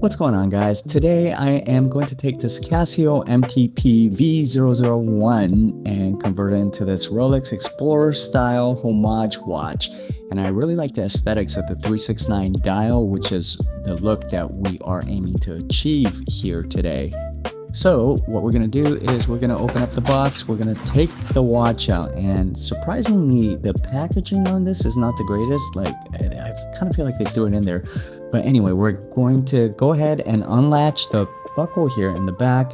What's going on, guys? Today I am going to take this Casio MTP-V001 and convert it into this Rolex Explorer style homage watch. And I really like the aesthetics of the 369 dial, which is the look that we are aiming to achieve here today. So what we're going to do is we're going to open up the box, we're going to take the watch out, and surprisingly the packaging on this is not the greatest. Like, I kind of feel like they threw it in there. But anyway, we're going to go ahead and unlatch the buckle here in the back,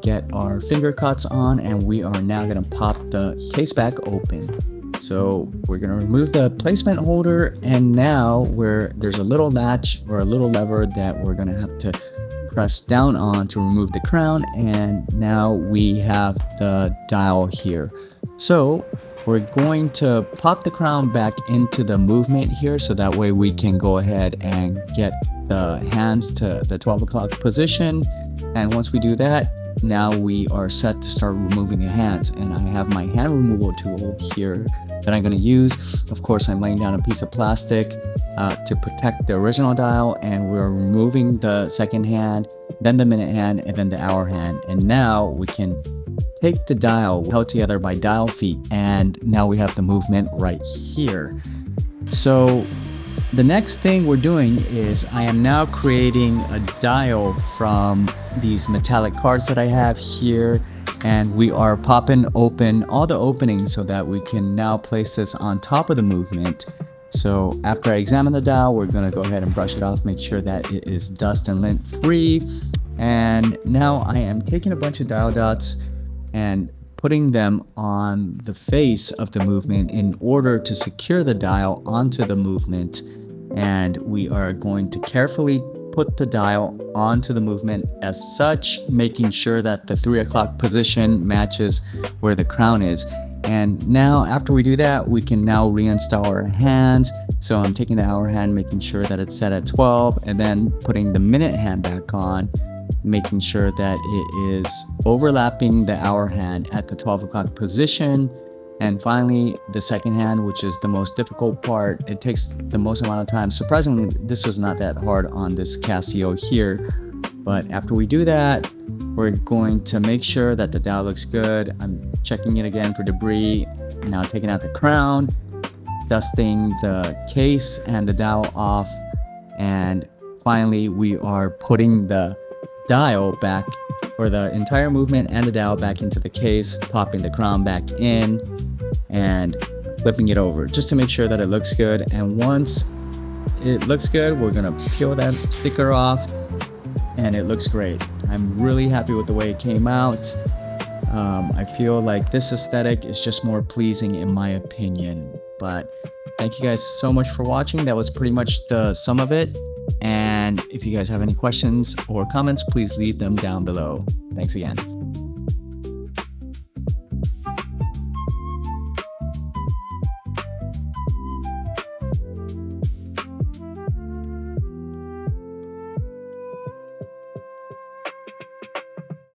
get our finger cuts on, and we are now going to pop the case back open. So we're going to remove the placement holder, and now there's a little latch or a little lever that we're going to have to press down on to remove the crown, and now we have the dial here. So we're going to pop the crown back into the movement here, so that way we can go ahead and get the hands to the 12 o'clock position. And once we do that, now we are set to start removing the hands. And I have my hand removal tool here that I'm going to use. Of course, I'm laying down a piece of plastic to protect the original dial, and we're removing the second hand, then the minute hand, and then the hour hand. And now we can take the dial held together by dial feet, and now we have the movement right here. So the next thing we're doing is I am now creating a dial from these metallic cards that I have here, and we are popping open all the openings so that we can now place this on top of the movement. So after I examine the dial, we're going to go ahead and brush it off, make sure that it is dust and lint free. And now I am taking a bunch of dial dots and putting them on the face of the movement in order to secure the dial onto the movement. And we are going to carefully put the dial onto the movement as such, making sure that the 3 o'clock position matches where the crown is. And now after we do that, we can now reinstall our hands. So I'm taking the hour hand, making sure that it's set at 12, and then putting the minute hand back on, making sure that it is overlapping the hour hand at the 12 o'clock position. And finally, the second hand, which is the most difficult part. It takes the most amount of time. Surprisingly, this was not that hard on this Casio here. But after we do that, we're going to make sure that the dial looks good. I'm checking it again for debris. Now taking out the crown, dusting the case and the dial off. And finally, we are putting the dial back, or the entire movement and the dial back into the case, popping the crown back in and flipping it over just to make sure that it looks good. And once it looks good, we're gonna peel that sticker off, and it looks great. I'm really happy with the way it came out. I feel like this aesthetic is just more pleasing in my opinion. But thank you guys so much for watching. That was pretty much the sum of it. And if you guys have any questions or comments, please leave them down below. Thanks again.